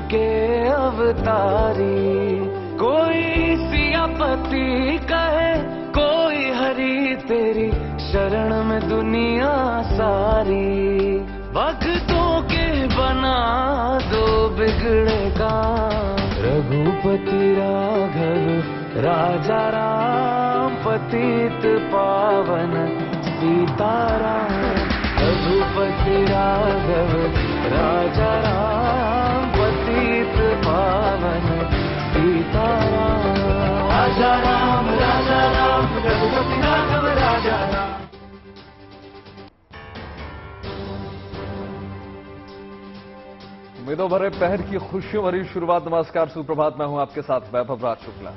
के अवतारी। कोई सियापति कहे कोई हरी तेरी शरण में दुनिया सारी। भक्तों के बना दो बिगड़े काम, रघुपति राघव राजा राम पतित पावन सीताराम। रघुपति राघव राजा राम पतित पावन सीताराम। राजा राम रघुपति राघव राजा राम। उम्मीदों भरे पहर की खुशियों भरी शुरुआत। नमस्कार, सुप्रभात। मैं हूं आपके साथ वैभव राज शुक्ला।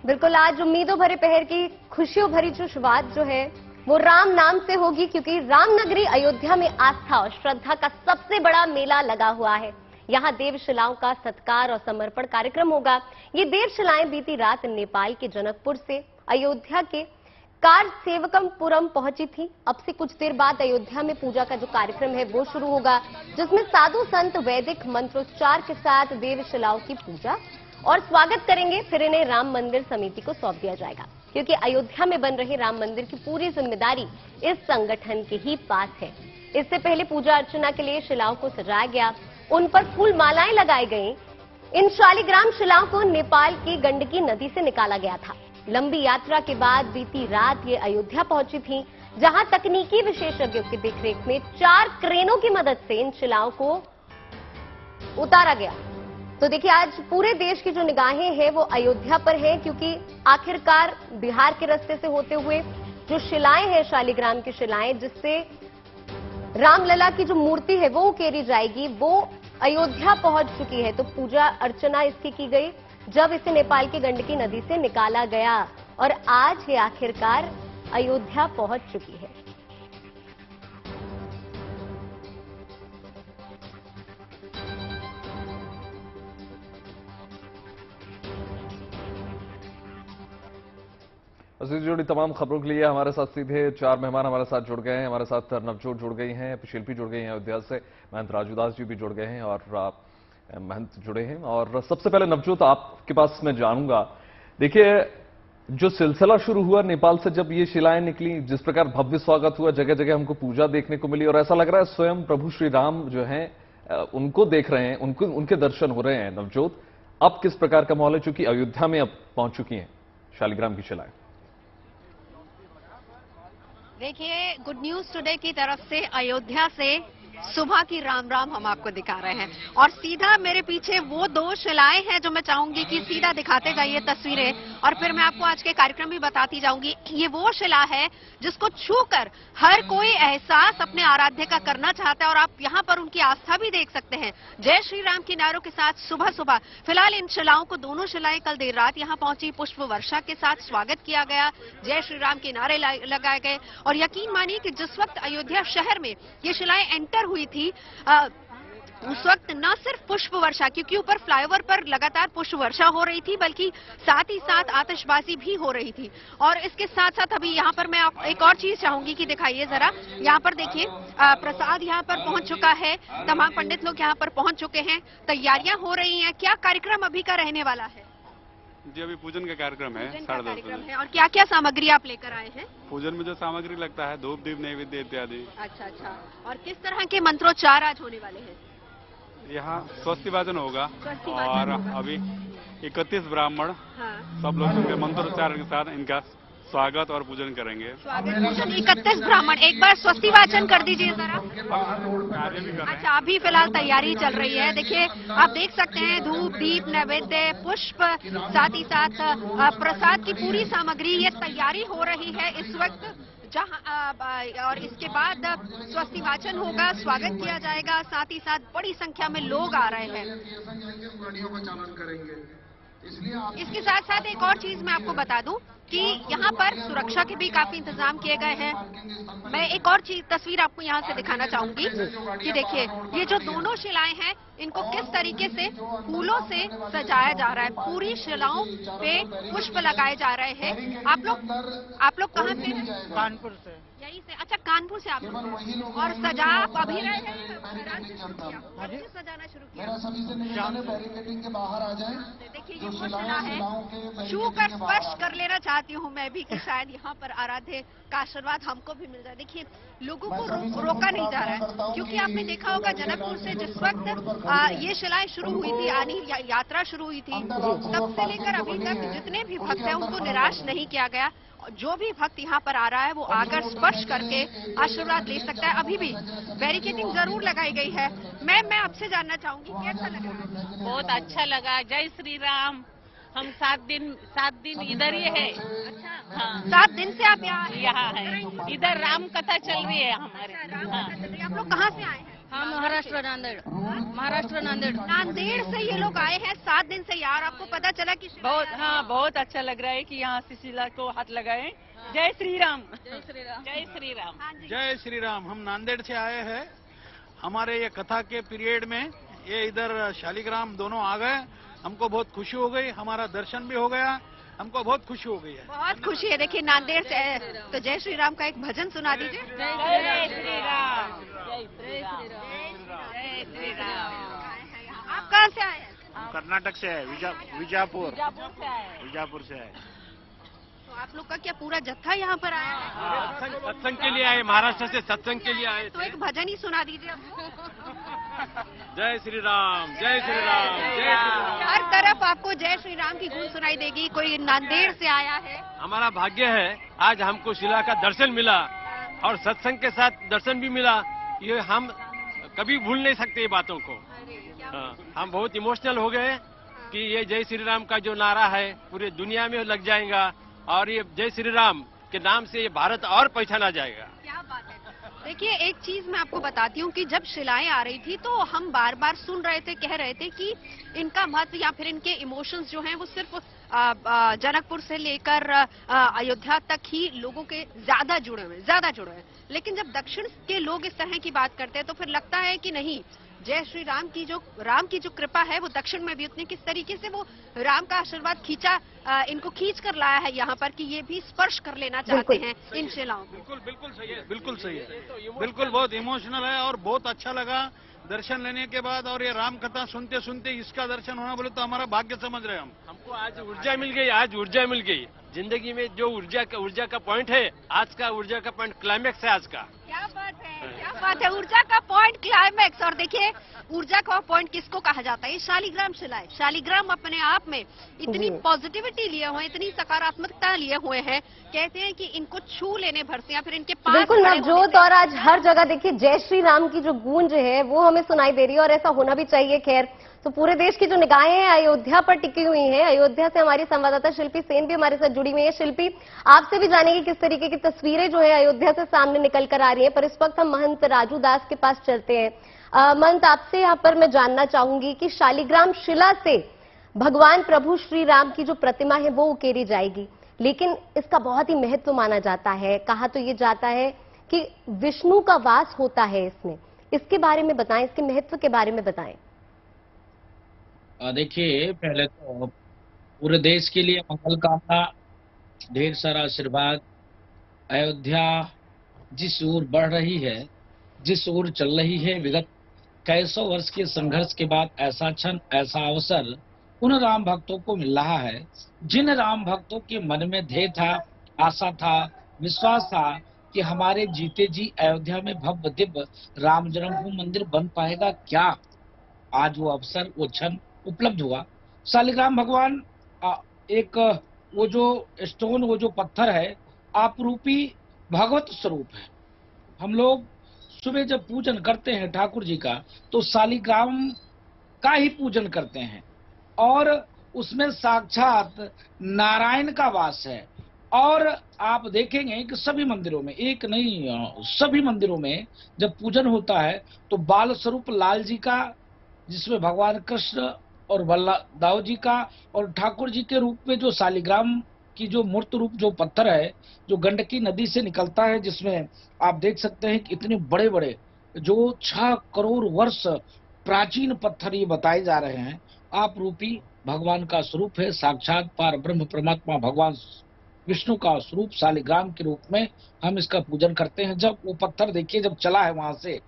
बिल्कुल, आज उम्मीदों भरे पहर की खुशियों भरी जो शुरुआत जो है वो राम नाम से होगी, क्योंकि रामनगरी अयोध्या में आस्था और श्रद्धा का सबसे बड़ा मेला लगा हुआ है। यहाँ देवशिलाओं का सत्कार और समर्पण कार्यक्रम होगा। ये देवशिलाएं बीती रात नेपाल के जनकपुर से अयोध्या के कारसेवकमपुरम पहुंची थी। अब से कुछ देर बाद अयोध्या में पूजा का जो कार्यक्रम है वो शुरू होगा, जिसमें साधु संत वैदिक मंत्रोच्चार के साथ देवशिलाओं की पूजा और स्वागत करेंगे। फिर इन्हें राम मंदिर समिति को सौंप दिया जाएगा, क्योंकि अयोध्या में बन रहे राम मंदिर की पूरी जिम्मेदारी इस संगठन के ही पास है। इससे पहले पूजा अर्चना के लिए शिलाओं को सजाया गया, उन पर फूल मालाएं लगाई गई। इन शालिग्राम शिलाओं को नेपाल की गंडकी नदी से निकाला गया था। लंबी यात्रा के बाद बीती रात ये अयोध्या पहुंची थी, जहां तकनीकी विशेषज्ञों की देखरेख में 4 क्रेनों की मदद से इन शिलाओं को उतारा गया। तो देखिए, आज पूरे देश की जो निगाहें हैं वो अयोध्या पर है, क्योंकि आखिरकार बिहार के रास्ते से होते हुए जो शिलाएं हैं, शालिग्राम की शिलाएं, जिससे रामलला की जो मूर्ति है वो उकेरी जाएगी, वो अयोध्या पहुंच चुकी है। तो पूजा अर्चना इसकी की गई जब इसे नेपाल की गंडकी नदी से निकाला गया, और आज ये आखिरकार अयोध्या पहुंच चुकी है। इससे जुड़ी तमाम खबरों के लिए हमारे साथ सीधे 4 मेहमान हमारे साथ जुड़ गए हैं। हमारे साथ नवजोत जुड़ गई हैं, शिल्पी जुड़ गई हैं अयोध्या से, महंत राजूदास जी भी जुड़ गए हैं और महंत जुड़े हैं। और सबसे पहले नवजोत, आपके पास मैं जानूंगा, देखिए जो सिलसिला शुरू हुआ नेपाल से, जब ये शिलाएं निकली, जिस प्रकार भव्य स्वागत हुआ, जगह जगह हमको पूजा देखने को मिली और ऐसा लग रहा है स्वयं प्रभु श्री राम जो हैं उनको देख रहे हैं, उनके दर्शन हो रहे हैं। नवजोत, अब किस प्रकार का माहौल है, चूंकि अयोध्या में अब पहुंच चुकी हैं शालिग्राम की शिलाएं? देखिए, गुड न्यूज टुडे की तरफ से अयोध्या से सुबह की राम राम हम आपको दिखा रहे हैं, और सीधा मेरे पीछे वो 2 शिलाएं हैं जो मैं चाहूंगी कि सीधा दिखाते जाइए तस्वीरें, और फिर मैं आपको आज के कार्यक्रम भी बताती जाऊंगी। ये वो शिला है जिसको छूकर हर कोई एहसास अपने आराध्य का करना चाहता है, और आप यहाँ पर उनकी आस्था भी देख सकते हैं। जय श्री राम की नारों के साथ सुबह सुबह फिलहाल इन शिलाओं को, दोनों शिलाएं कल देर रात यहाँ पहुंची, पुष्प वर्षा के साथ स्वागत किया गया, जय श्री राम के नारे लगाए गए। और यकीन मानिए कि जिस वक्त अयोध्या शहर में ये शिलाएं एंटर हुई थी, उस वक्त न सिर्फ पुष्प वर्षा, क्योंकि ऊपर फ्लाईओवर पर लगातार पुष्प वर्षा हो रही थी, बल्कि साथ ही साथ आतिशबाजी भी हो रही थी। और इसके साथ साथ अभी यहाँ पर मैं एक और चीज चाहूंगी कि दिखाइए जरा, यहाँ पर देखिए प्रसाद यहाँ पर पहुंच चुका है, तमाम पंडित लोग यहाँ पर पहुंच चुके हैं, तैयारियां हो रही हैं। क्या कार्यक्रम अभी का रहने वाला है? जी, अभी पूजन का कार्यक्रम है, 10:30 बजे। और क्या क्या सामग्री आप लेकर आए हैं? पूजन में जो सामग्री लगता है, धूप दीप नैवेद्य इत्यादि। अच्छा। और किस तरह के मंत्रोच्चार आज होने वाले हैं? यहाँ स्वस्ति वाचन होगा, और अभी 31 ब्राह्मण सब लोग उनके मंत्रोच्चार के साथ इनका स्वागत और पूजन करेंगे। 31 ब्राह्मण, एक बार स्वस्ति वाचन कर दीजिए जरा। अच्छा, अभी फिलहाल तैयारी चल रही है। देखिए, आप देख सकते हैं धूप दीप नैवेद्य पुष्प, साथ ही साथ प्रसाद की पूरी सामग्री, ये तैयारी हो रही है इस वक्त, जहां और इसके बाद स्वस्ति वाचन होगा, स्वागत किया जाएगा, साथ ही साथ बड़ी संख्या में लोग आ रहे हैं। इसके साथ साथ एक और चीज मैं आपको बता दूं कि यहाँ पर सुरक्षा के भी काफी इंतजाम किए गए हैं। मैं एक और चीज तस्वीर आपको यहाँ से दिखाना चाहूंगी कि देखिए, ये जो दोनों शिलाएं हैं, इनको किस तरीके से फूलों से सजाया जा रहा है। पूरी शिलाओं पे पुष्प लगाए जा रहे हैं। आप लोग कहाँ से? कानपुर से। यहीं से? अच्छा, कानपुर से आप और सजा आप अभी रहे हैं? सजाना शुरू किया? बैरिकेडिंग के बाहर आ जाएं। देखिए ये वो शिला है, छू कर स्पर्श कर लेना चाहती हूँ मैं भी कि शायद यहाँ पर आराध्य का आशीर्वाद हमको भी मिल जाए। देखिए लोगों को रोका नहीं जा रहा है, क्योंकि आपने देखा होगा जनकपुर से जिस वक्त ये शिलाएं शुरू हुई थी, आनी यात्रा शुरू हुई थी, तब से लेकर अभी तक जितने भी भक्त हैं उनको निराश नहीं किया गया। जो भी भक्त यहाँ पर आ रहा है वो आकर स्पर्श करके आशीर्वाद ले सकता है। अभी भी बैरिकेडिंग जरूर लगाई गई है। मैं आपसे जानना चाहूंगी कैसा लगा? बहुत अच्छा लगा। जय श्री राम। हम 7 दिन इधर ही है। अच्छा, हाँ। 7 दिन से आप यहाँ है। इधर राम कथा चल रही है हमारे। हाँ। आप लोग कहाँ से आए हैं? हम महाराष्ट्र नांदेड़। नांदेड़ से ये लोग आए हैं 7 दिन से। यार आपको पता चला कि बहुत अच्छा लग रहा है कि यहाँ से शिला को हाथ लगाए। जय श्री राम। जय श्री राम। जय श्री राम। हम नांदेड़ से आए हैं। हमारे ये कथा के पीरियड में ये इधर शालिग्राम दोनों आ गए। हमको बहुत खुशी हो गई, हमारा दर्शन भी हो गया, हमको बहुत खुशी हो गई है। बहुत खुशी है। देखिए नांदेड़ से तो जय श्री राम का एक भजन सुना दीजिए। जय श्री राम। आप कहाँ से आए हैं? कर्नाटक से है, विजापुर से है। तो आप लोग का क्या पूरा जत्था यहाँ पर आया है? सत्संग के लिए आए, महाराष्ट्र से सत्संग के लिए आए। तो एक भजन ही सुना दीजिए। जय श्री राम, जय श्री राम, जय श्री राम। हर तरफ आपको जय श्री राम की गूंज सुनाई देगी। कोई नांदेड़ से आया है। हमारा भाग्य है आज हमको शिला का दर्शन मिला और सत्संग के साथ दर्शन भी मिला। ये हम कभी भूल नहीं सकते ये बातों को। हम बहुत इमोशनल हो गए कि ये जय श्री राम का जो नारा है पूरे दुनिया में लग जाएगा और ये जय श्री राम के नाम से ये भारत और पहचाना जाएगा। क्या बात है। देखिए एक चीज मैं आपको बताती हूँ कि जब शिलाएं आ रही थी तो हम बार बार सुन रहे थे, कह रहे थे कि इनका महत्व या फिर इनके इमोशंस जो हैं वो सिर्फ जनकपुर से लेकर अयोध्या तक ही लोगों के ज्यादा जुड़े हुए हैं। लेकिन जब दक्षिण के लोग इस तरह की बात करते हैं तो फिर लगता है कि नहीं, जय श्री राम की जो कृपा है वो दक्षिण में भी उतनी, किस तरीके से वो राम का आशीर्वाद इनको खींच कर लाया है यहाँ पर कि ये भी स्पर्श कर लेना चाहते हैं इन शिलाओं को। बिल्कुल सही है, बिल्कुल सही है, बिल्कुल बहुत इमोशनल है और बहुत अच्छा लगा दर्शन लेने के बाद। और ये राम कथा सुनते सुनते इसका दर्शन होना बोले तो हमारा भाग्य समझ रहे हैं हम। हमको आज ऊर्जा मिल गई। जिंदगी में जो ऊर्जा का पॉइंट है, आज का ऊर्जा का पॉइंट क्लाइमेक्स है आज का। क्या बात है, ऊर्जा का पॉइंट क्लाइमेक्स। और देखिए ऊर्जा का पॉइंट किसको कहा जाता है? ये शालिग्राम शिला है। शालिग्राम अपने आप में इतनी पॉजिटिविटी लिए हुए, इतनी सकारात्मकता लिए हुए हैं, कहते हैं कि इनको छू लेने भर से या फिर इनके पास बिल्कुल नवजोत। और आज हर जगह देखिए जय श्री राम की जो गूंज है वो हमें सुनाई दे रही है और ऐसा होना भी चाहिए। खैर तो पूरे देश की जो निगाहें हैं अयोध्या पर टिकी हुई हैं। अयोध्या से हमारी संवाददाता शिल्पी सेन भी हमारे साथ जुड़ी हुई है। शिल्पी, आपसे भी जानेंगे किस तरीके की तस्वीरें जो है अयोध्या से सामने निकल कर आ रही है। पर इस वक्त हम महंत राजू दास के पास चलते हैं। महंत, आपसे यहाँ पर मैं जानना चाहूंगी कि शालिग्राम शिला से भगवान प्रभु श्री राम की जो प्रतिमा है वो उकेरी जाएगी, लेकिन इसका बहुत ही महत्व माना जाता है। कहा तो ये जाता है कि विष्णु का वास होता है इसमें। इसके बारे में बताएं, इसके महत्व के बारे में बताएं। देखिए, पहले तो पूरे देश के लिए मंगल कामना, ढेर सारा आशीर्वाद। अयोध्या जिस ओर बढ़ रही है, जिस ओर चल रही है, विगत कई सौ वर्ष के संघर्ष के बाद ऐसा क्षण, ऐसा अवसर उन राम भक्तों को मिल रहा है जिन राम भक्तों के मन में ध्येय था, आशा था, विश्वास था कि हमारे जीते जी अयोध्या में भव्य दिव्य राम जन्मभूमि मंदिर बन पाएगा क्या। आज वो अवसर, वो क्षण उपलब्ध हुआ। शालिग्राम भगवान एक वो जो स्टोन, वो जो पत्थर है, आपरूपी भगवत स्वरूप है। हम लोग सुबह जब पूजन करते हैं ठाकुर जी का तो शालिग्राम का ही पूजन करते हैं और उसमें साक्षात नारायण का वास है। और आप देखेंगे कि सभी मंदिरों में, एक नहीं सभी मंदिरों में जब पूजन होता है तो बाल स्वरूप लाल जी का, जिसमें भगवान कृष्ण और बलदाव जी का, और ठाकुर जी के रूप में जो शालिग्राम की जो मूर्त रूप जो पत्थर है जो गंडकी नदी से निकलता है, जिसमें आप देख सकते हैं कि इतने बड़े बड़े जो 6 करोड़ वर्ष प्राचीन पत्थर ये बताए जा रहे हैं, आप रूपी भगवान का स्वरूप है। साक्षात पार ब्रह्म परमात्मा भगवान विष्णु का स्वरूप शालिग्राम के रूप में हम इसका पूजन करते हैं। जब वो पत्थर देखिए जब चला है वहां से,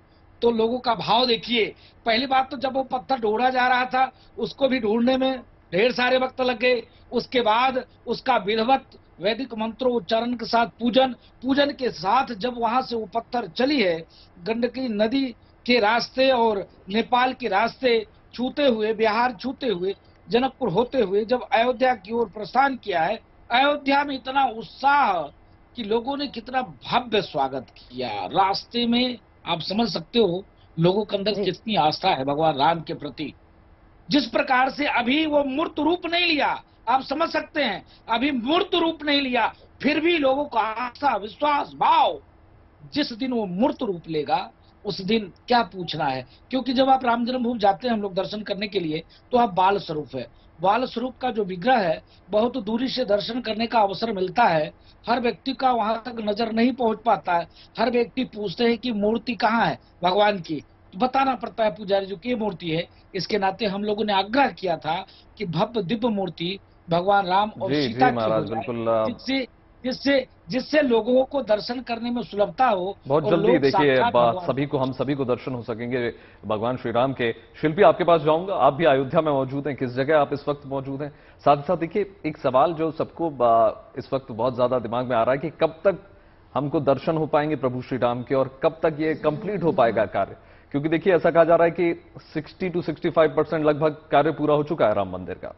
तो लोगों का भाव देखिए। पहली बात तो जब वो पत्थर ढूंढा जा रहा था, उसको भी ढूंढने में ढेर सारे वक्त लग गए। उसके बाद उसका विधिवत वैदिक मंत्रोच्चारण के साथ पूजन के साथ जब वहां से वो पत्थर चली है, गंडकी नदी के रास्ते और नेपाल के रास्ते छूते हुए, बिहार छूते हुए, जनकपुर होते हुए जब अयोध्या की ओर प्रस्थान किया है, अयोध्या में इतना उत्साह कि लोगों ने कितना भव्य स्वागत किया। रास्ते में आप समझ सकते हो लोगों के अंदर कितनी आस्था है भगवान राम के प्रति। जिस प्रकार से अभी वो मूर्त रूप नहीं लिया, आप समझ सकते हैं, अभी मूर्त रूप नहीं लिया, फिर भी लोगों का आस्था, विश्वास, भाव, जिस दिन वो मूर्त रूप लेगा उस दिन क्या पूछना है। क्योंकि जब आप राम जन्मभूमि जाते हैं हम लोग दर्शन करने के लिए, तो आप बाल स्वरूप है। बाल स्वरूप का जो विग्रह है, बहुत दूरी से दर्शन करने का अवसर मिलता है। हर व्यक्ति का वहां तक नजर नहीं पहुंच पाता है। हर व्यक्ति पूछते हैं कि मूर्ति कहाँ है भगवान की, तो बताना पड़ता है पुजारी जी की ये मूर्ति है। इसके नाते हम लोगों ने आग्रह किया था कि भव्य दिव्य मूर्ति भगवान राम और सीता की, जिससे लोगों को दर्शन करने में सुलभता हो। बहुत जल्दी देखिए हम सभी को दर्शन हो सकेंगे भगवान श्री राम के। शिल्पी, आपके पास जाऊंगा, आप भी अयोध्या में मौजूद हैं, किस जगह आप इस वक्त मौजूद हैं? साथ ही साथ देखिए एक सवाल जो सबको इस वक्त बहुत ज्यादा दिमाग में आ रहा है कि कब तक हमको दर्शन हो पाएंगे प्रभु श्री राम के और कब तक ये कंप्लीट हो पाएगा कार्य? क्योंकि देखिए ऐसा कहा जा रहा है कि 60 to 65% लगभग कार्य पूरा हो चुका है राम मंदिर का।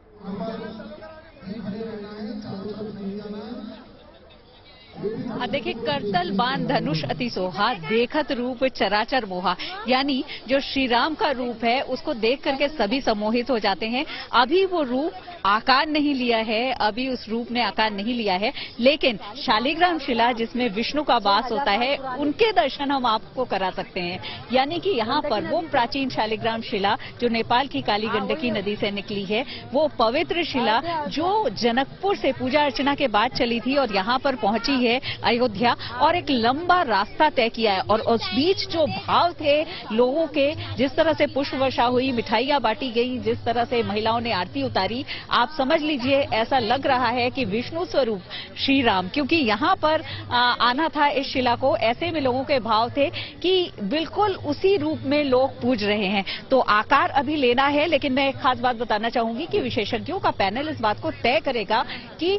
देखिए, करतल बाण धनुष अति सोहा, देखत रूप चराचर मोहा। यानी जो श्री राम का रूप है उसको देख करके सभी सम्मोहित हो जाते हैं। अभी वो रूप आकार नहीं लिया है, अभी उस रूप ने आकार नहीं लिया है, लेकिन शालिग्राम शिला जिसमें विष्णु का वास होता है उनके दर्शन हम आपको करा सकते हैं। यानी कि यहाँ पर वो प्राचीन शालिग्राम शिला जो नेपाल की काली गंडकी नदी से निकली है, वो पवित्र शिला जो जनकपुर से पूजा अर्चना के बाद चली थी और यहाँ पर पहुंची है अयोध्या, और एक लंबा रास्ता तय किया है। और उस बीच जो भाव थे लोगों के, जिस तरह से पुष्प वर्षा हुई, मिठाइयां बांटी गई, जिस तरह से महिलाओं ने आरती उतारी, आप समझ लीजिए ऐसा लग रहा है कि विष्णु स्वरूप श्री राम, क्योंकि यहाँ पर आना था इस शिला को, ऐसे में लोगों के भाव थे कि बिल्कुल उसी रूप में लोग पूज रहे हैं। तो आकार अभी लेना है, लेकिन मैं एक खास बात बताना चाहूंगी कि विशेषज्ञों का पैनल इस बात को तय करेगा कि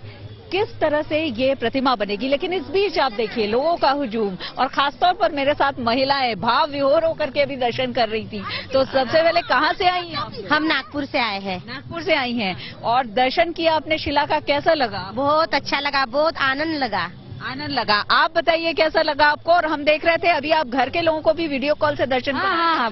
किस तरह से ये प्रतिमा बनेगी। लेकिन इस बीच आप देखिए लोगों का हुजूम, और खासतौर पर मेरे साथ महिलाएं भाव विभोर होकर के भी दर्शन कर रही थी। तो सबसे पहले कहाँ से आई हैं? हम नागपुर से आए हैं। नागपुर से आई हैं और दर्शन किया आपने शिला का, कैसा लगा? बहुत अच्छा लगा, बहुत आनंद लगा। आनंद लगा। आप बताइए कैसा लगा आपको? और हम देख रहे थे अभी आप घर के लोगों को भी वीडियो कॉल से दर्शन कर। हाँ,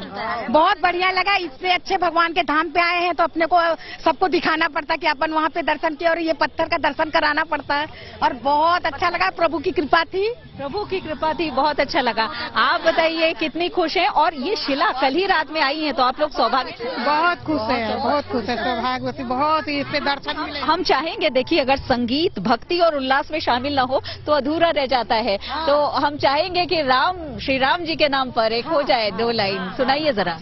बहुत बढ़िया लगा। इससे अच्छे भगवान के धाम पे आए हैं तो अपने को सबको दिखाना पड़ता है कि अपन वहाँ पे दर्शन किया और ये पत्थर का दर्शन कराना पड़ता है, और बहुत अच्छा लगा। प्रभु की कृपा थी, प्रभु की कृपा थी, बहुत अच्छा लगा। आप बताइए कितनी खुश हैं? और ये शिला कल ही रात में आई है तो आप लोग सौभाग्य, बहुत खुश है, बहुत खुश है, सौभाग्यवती, बहुत इससे दर्शन मिले। हम चाहेंगे, देखिए अगर संगीत, भक्ति और उल्लास में शामिल न हो तो अधूरा रह जाता है। तो हम चाहेंगे कि श्री राम जी के नाम पर एक हो जाए, 2 लाइन सुनाइए जरा।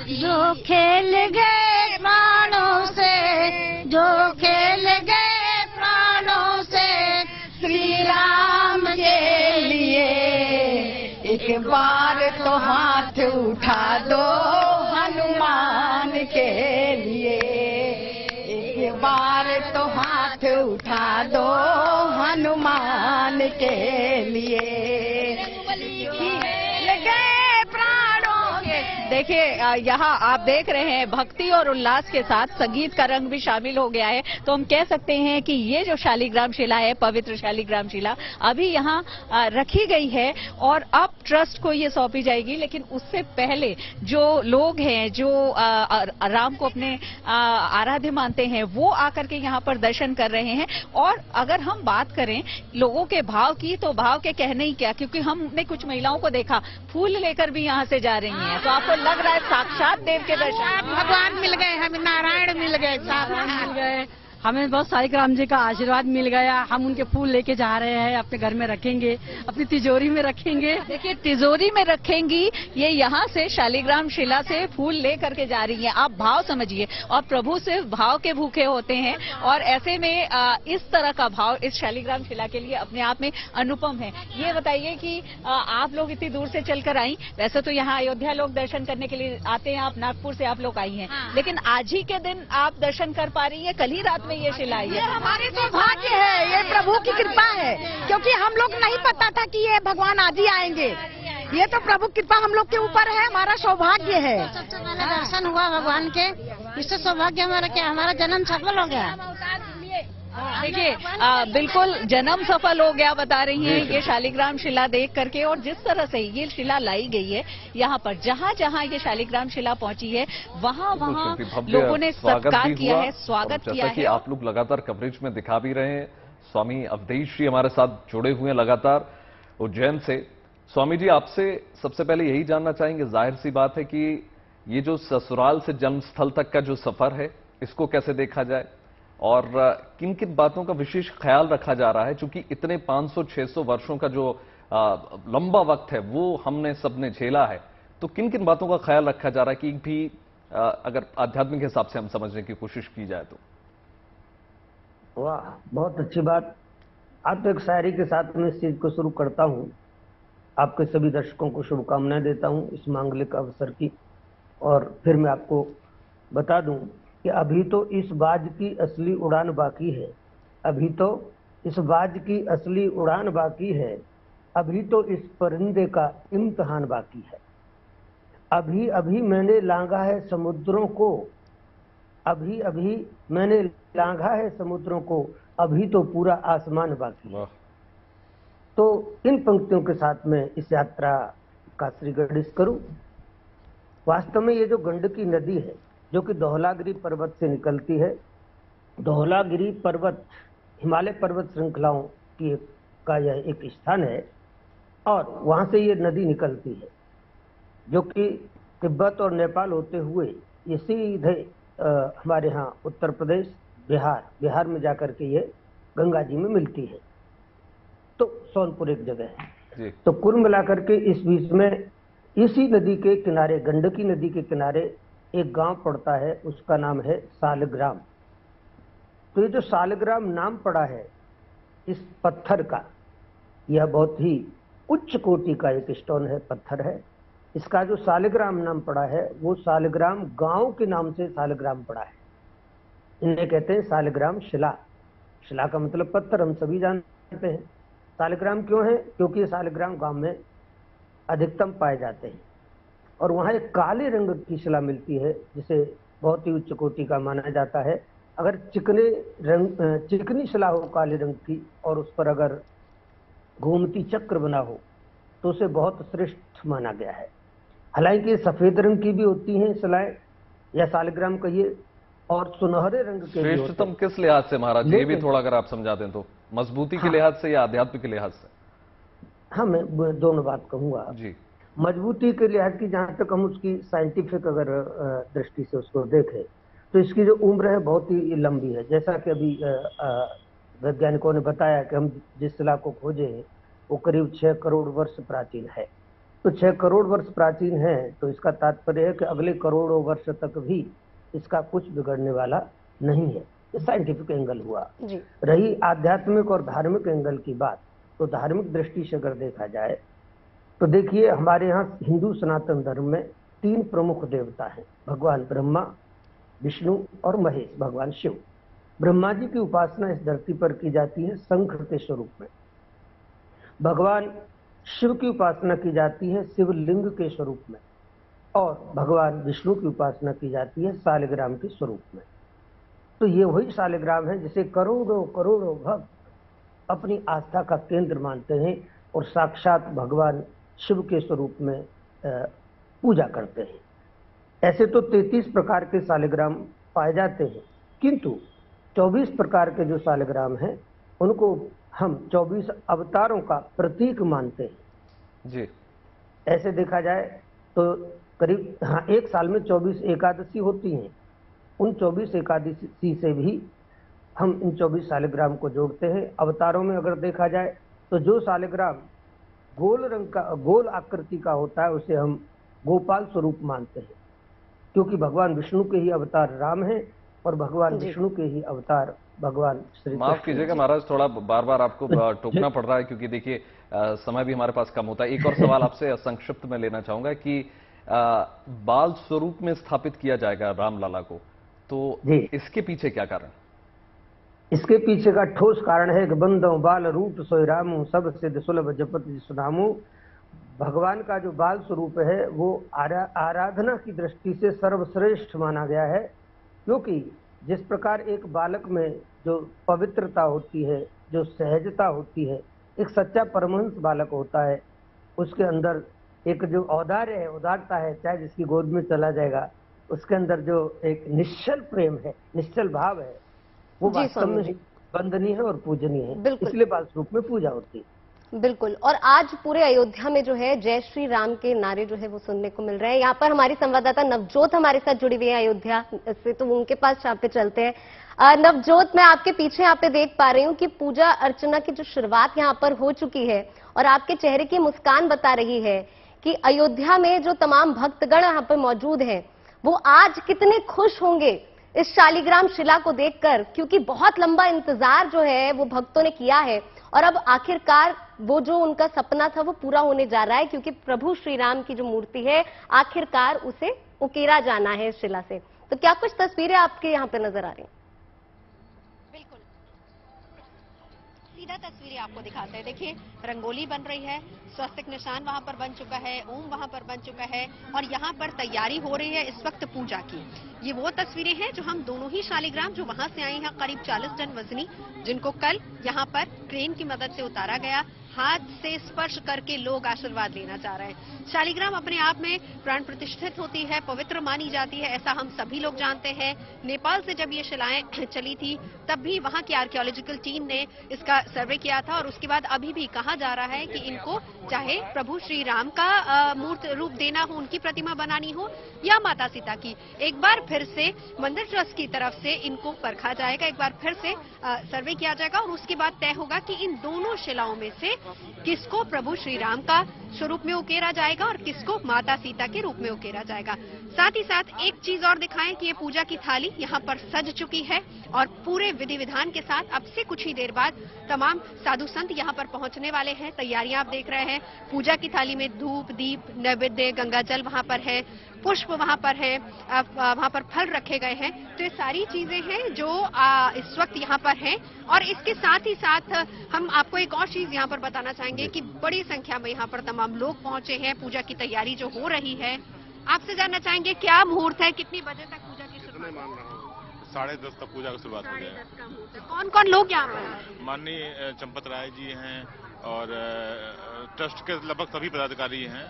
जो खेल गए प्राणों से, जो खेल गए प्राणों से श्री राम के लिए, एक बार तो हाथ उठा दो हनुमान के लिए, एक बार तो हाथ उठा दो हनुमान के लिए। देखिए यहाँ आप देख रहे हैं भक्ति और उल्लास के साथ संगीत का रंग भी शामिल हो गया है। तो हम कह सकते हैं कि ये जो शालिग्राम शिला है, पवित्र शालिग्राम शिला, अभी यहाँ रखी गई है और अब ट्रस्ट को ये सौंपी जाएगी। लेकिन उससे पहले जो लोग हैं जो राम को अपने आराध्य मानते हैं, वो आकर के यहाँ पर दर्शन कर रहे हैं। और अगर हम बात करें लोगों के भाव की, तो भाव के कहने ही क्या, क्योंकि हमने कुछ महिलाओं को देखा फूल लेकर भी यहाँ से जा रही हैं। तो आपको लग रहा है साक्षात देव के दर्शन, भगवान मिल गए, हमें नारायण मिल गए, मिल गए। हमें बहुत शालिग्राम जी का आशीर्वाद मिल गया। हम उनके फूल लेके जा रहे हैं, अपने घर में रखेंगे, अपनी तिजोरी में रखेंगे। देखिए, तिजोरी में रखेंगी, ये यहाँ से शालिग्राम शिला से फूल ले करके जा रही हैं। आप भाव समझिए, और प्रभु सिर्फ भाव के भूखे होते हैं, और ऐसे में इस तरह का भाव इस शालिग्राम शिला के लिए अपने आप में अनुपम है। ये बताइए कि आप लोग इतनी दूर से चलकर आई, वैसे तो यहाँ अयोध्या लोग दर्शन करने के लिए आते हैं, आप नागपुर से आप लोग आई हैं, लेकिन आज ही के दिन आप दर्शन कर पा रही है, कल ही रात में ये शिला आई है। हमारे सौभाग्य है, ये प्रभु की कृपा है, क्योंकि हम लोग नहीं पता था कि ये भगवान आज ही आएंगे। ये तो प्रभु की कृपा हम लोग के ऊपर है, हमारा सौभाग्य है। सबसे पहले दर्शन हुआ भगवान के, इससे सौभाग्य हमारा क्या, हमारा जन्म सफल हो गया। देखिए, बिल्कुल जन्म सफल हो गया बता रही हैं ये शालिग्राम शिला देख करके। और जिस तरह से ये शिला लाई गई है, यहाँ पर जहाँ जहाँ ये शालिग्राम शिला पहुंची है, वहाँ वहाँ लोगों ने सत्कार किया है, स्वागत किया है। जैसा कि आप लोग लगातार कवरेज में दिखा भी रहे हैं, स्वामी अवधेश जी हमारे साथ जुड़े हुए हैं लगातार उज्जैन से। स्वामी जी, आपसे सबसे पहले यही जानना चाहेंगे, जाहिर सी बात है कि ये जो ससुराल से जन्मस्थल तक का जो सफर है, इसको कैसे देखा जाए और किन किन बातों का विशेष ख्याल रखा जा रहा है, क्योंकि इतने 500-600 वर्षों का जो लंबा वक्त है वो हमने सबने झेला है, तो किन किन बातों का ख्याल रखा जा रहा है कि भी अगर आध्यात्मिक हिसाब से हम समझने की कोशिश की जाए तो। वाह, बहुत अच्छी बात। आज तो एक शायरी के साथ मैं इस चीज को शुरू करता हूँ। आपके सभी दर्शकों को शुभकामनाएं देता हूँ इस मांगलिक अवसर की। और फिर मैं आपको बता दूं कि अभी तो इस बाज की असली उड़ान बाकी है, अभी तो इस बाज की असली उड़ान बाकी है, अभी तो इस परिंदे का इम्तिहान बाकी है। अभी अभी मैंने लांघा है समुद्रों को, अभी अभी मैंने लांघा है समुद्रों को, अभी तो पूरा आसमान बाकी है। तो इन पंक्तियों के साथ में इस यात्रा का श्रीगणेश करूं। वास्तव में ये जो गंडकी नदी है, जो कि धौलागिरी पर्वत से निकलती है, धौलागिरी पर्वत हिमालय पर्वत श्रृंखलाओं की का यह एक स्थान है, और वहां से ये नदी निकलती है, जो कि तिब्बत और नेपाल होते हुए ये सीधे हमारे यहाँ उत्तर प्रदेश, बिहार में जाकर के ये गंगा जी में मिलती है। तो सोनपुर एक जगह है। तो कुल मिलाकर के इस बीच में इसी नदी के किनारे, गंडकी नदी के किनारे एक गांव पड़ता है, उसका नाम है सालग्राम। तो ये जो सालग्राम नाम पड़ा है इस पत्थर का, यह बहुत ही उच्च कोटि का एक स्टोन है, पत्थर है। इसका जो सालग्राम नाम पड़ा है वो सालग्राम गांव के नाम से सालग्राम पड़ा है। इन्हें कहते हैं सालग्राम शिला। शिला का मतलब पत्थर, हम सभी जानते हैं। सालग्राम क्यों है? क्योंकि ये सालग्राम गांव में अधिकतम पाए जाते हैं। और वहाँ एक काले रंग की शिला मिलती है, जिसे बहुत ही उच्च कोटि का माना जाता है। अगर चिकनी शिला हो काले रंग की, और उस पर अगर गोमती चक्र बना हो, तो उसे बहुत श्रेष्ठ माना गया है। हालांकि सफेद रंग की भी होती हैं शिलाएं, या सालग्राम कहिए, और सुनहरे रंग के भी होते हैं। श्रेष्ठतम किस लिहाज से महाराज, ये भी थोड़ा अगर आप समझा दें तो, मजबूती के लिहाज से या आध्यात्मिक के लिहाज से? हाँ, मैं दोनों बात कहूंगा जी। मजबूती के लिहाज की जहां तक हम उसकी साइंटिफिक अगर दृष्टि से उसको देखें, तो इसकी जो उम्र है बहुत ही लंबी है। जैसा कि अभी वैज्ञानिकों ने बताया कि हम जिस शिला को खोजे हैं वो करीब 6 करोड़ वर्ष प्राचीन है। तो 6 करोड़ वर्ष प्राचीन है, तो इसका तात्पर्य है कि अगले करोड़ों वर्ष तक भी इसका कुछ बिगड़ने वाला नहीं है। ये साइंटिफिक एंगल हुआ जी। रही आध्यात्मिक और धार्मिक एंगल की बात, तो धार्मिक दृष्टि से अगर देखा जाए तो देखिए, हमारे यहाँ हिंदू सनातन धर्म में 3 प्रमुख देवता हैं, भगवान ब्रह्मा, विष्णु और महेश, भगवान शिव। ब्रह्मा जी की उपासना इस धरती पर की जाती है शंख के स्वरूप में। भगवान शिव की उपासना की जाती है शिवलिंग के स्वरूप में, और भगवान विष्णु की उपासना की जाती है सालग्राम के स्वरूप में। तो ये वही सालग्राम है जिसे करोड़ों करोड़ों भक्त अपनी आस्था का केंद्र मानते हैं और साक्षात भगवान शिव के स्वरूप में पूजा करते हैं। ऐसे तो 33 प्रकार के सालग्राम पाए जाते हैं, किंतु 24 प्रकार के जो सालग्राम हैं उनको हम 24 अवतारों का प्रतीक मानते हैं जी। ऐसे देखा जाए तो करीब एक साल में 24 एकादशी होती हैं। उन 24 एकादशी से भी हम इन 24 शालिग्राम को जोड़ते हैं। अवतारों में अगर देखा जाए तो जो शालिग्राम गोल रंग का, गोल आकृति का होता है, उसे हम गोपाल स्वरूप मानते हैं, क्योंकि भगवान विष्णु के ही अवतार राम हैं और भगवान विष्णु के ही अवतार भगवान श्री। माफ कीजिएगा महाराज, थोड़ा बार बार आपको टोकना पड़ रहा है, क्योंकि देखिए समय भी हमारे पास कम होता है। एक और सवाल आपसे संक्षिप्त में लेना चाहूंगा कि बाल स्वरूप में स्थापित किया जाएगा रामलला को, तो इसके पीछे क्या कारण? इसके पीछे का ठोस कारण है कि बंदो बाल रूप सोई रामू सब सिद्ध सुलभ जपति सुनामू। भगवान का जो बाल स्वरूप है वो आराधना की दृष्टि से सर्वश्रेष्ठ माना गया है, क्योंकि जिस प्रकार एक बालक में जो पवित्रता होती है, जो सहजता होती है, एक सच्चा परमहंस बालक होता है, उसके अंदर एक जो औदार्य है, उदारता है, चाहे जिसकी गोद में चला जाएगा, उसके अंदर जो एक निश्चल प्रेम है, निश्चल भाव है, वो वास्तव में वंदनीय है और पूजनीय है। इसलिए बाल स्वरूप में पूजा होती है। बिल्कुल। और आज पूरे अयोध्या में जो है जय श्री राम के नारे जो है वो सुनने को मिल रहे हैं। यहाँ पर हमारी संवाददाता नवजोत हमारे साथ जुड़ी हुई है अयोध्या से, तो उनके पास यहाँ पे चलते हैं। नवजोत, मैं आपके पीछे यहाँ पे देख पा रही हूँ कि पूजा अर्चना की जो शुरुआत यहाँ पर हो चुकी है और आपके चेहरे की मुस्कान बता रही है कि अयोध्या में जो तमाम भक्तगण यहाँ पर मौजूद हैं वो आज कितने खुश होंगे इस शालिग्राम शिला को देखकर, क्योंकि बहुत लंबा इंतजार जो है वो भक्तों ने किया है और अब आखिरकार वो जो उनका सपना था वो पूरा होने जा रहा है, क्योंकि प्रभु श्री राम की जो मूर्ति है आखिरकार उसे उकेरा जाना है इस शिला से। तो क्या कुछ तस्वीरें आपके यहाँ पे नजर आ रही हैं? बिल्कुल सीधा तस्वीरें आपको दिखाते हैं। देखिए रंगोली बन रही है, स्वस्तिक निशान वहां पर बन चुका है, ओम वहां पर बन चुका है और यहाँ पर तैयारी हो रही है इस वक्त पूजा की। ये वो तस्वीरें हैं जो हम दोनों ही शालिग्राम जो वहां से आई हैं करीब 40 टन वजनी, जिनको कल यहाँ पर क्रेन की मदद से उतारा गया, हाथ से स्पर्श करके लोग आशीर्वाद लेना चाह रहे हैं। शालिग्राम अपने आप में प्राण प्रतिष्ठित होती है, पवित्र मानी जाती है, ऐसा हम सभी लोग जानते हैं। नेपाल से जब ये शिलाएं चली थी तब भी वहां की आर्कियोलॉजिकल टीम ने इसका सर्वे किया था और उसके बाद अभी भी कहा जा रहा है कि इनको चाहे प्रभु श्री राम का मूर्त रूप देना हो, उनकी प्रतिमा बनानी हो या माता सीता की, एक बार फिर से मंदिर ट्रस्ट की तरफ से इनको परखा जाएगा, एक बार फिर से सर्वे किया जाएगा और उसके बाद तय होगा कि इन दोनों शिलाओं में से किसको प्रभु श्री राम का स्वरूप में उकेरा जाएगा और किसको माता सीता के रूप में उकेरा जाएगा। साथ ही साथ एक चीज और दिखाएं कि ये पूजा की थाली यहाँ पर सज चुकी है और पूरे विधि विधान के साथ अब से कुछ ही देर बाद तमाम साधु संत यहाँ पर पहुंचने वाले हैं। तैयारियां आप देख रहे हैं, पूजा की थाली में धूप, दीप, नैवेद्य, गंगा जल वहाँ पर है, पुष्प वहाँ पर है, वहाँ पर फल रखे गए हैं। तो ये सारी चीजें हैं जो इस वक्त यहाँ पर हैं। और इसके साथ ही साथ हम आपको एक और चीज यहाँ पर बताना चाहेंगे कि बड़ी संख्या में यहाँ पर तमाम लोग पहुंचे हैं, पूजा की तैयारी जो हो रही है। आपसे जानना चाहेंगे क्या मुहूर्त है, कितनी बजे तक पूजा की शुरुआत? 10:30 तक पूजा की शुरुआत हो जाए। कौन कौन लोग यहाँ पर? माननीय चंपत राय जी हैं और ट्रस्ट के लगभग सभी पदाधिकारी हैं।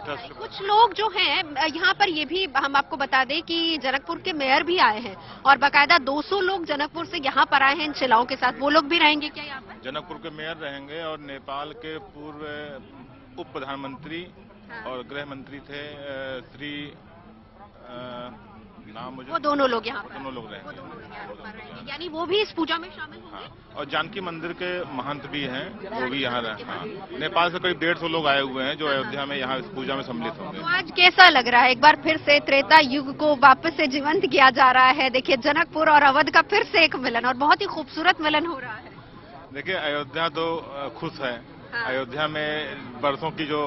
ट्रस्ट कुछ लोग जो हैं यहाँ पर, ये भी हम आपको बता दें कि जनकपुर के मेयर भी आए हैं और बाकायदा 200 लोग जनकपुर से यहाँ पर आए हैं इन शिलाओं के साथ। वो लोग भी रहेंगे क्या यहाँ पर? जनकपुर के मेयर रहेंगे और नेपाल के पूर्व उप प्रधानमंत्री और गृह मंत्री थे श्री नाम मुझे, वो दोनों लोग यहाँ पर, दोनों लोग रहेंगे, यानी वो भी इस पूजा में शामिल होंगे। हाँ, और जानकी मंदिर के महंत भी हैं, वो भी यहाँ रहे। हाँ, नेपाल से करीब 150 लोग आए हुए हैं जो अयोध्या में यहाँ इस पूजा में सम्मिलित होंगे। तो आज कैसा लग रहा है? एक बार फिर से त्रेता युग को वापस से जीवंत किया जा रहा है। देखिए जनकपुर और अवध का फिर से एक मिलन और बहुत ही खूबसूरत मिलन हो रहा है। देखिए अयोध्या तो खुश है। अयोध्या में बरसों की जो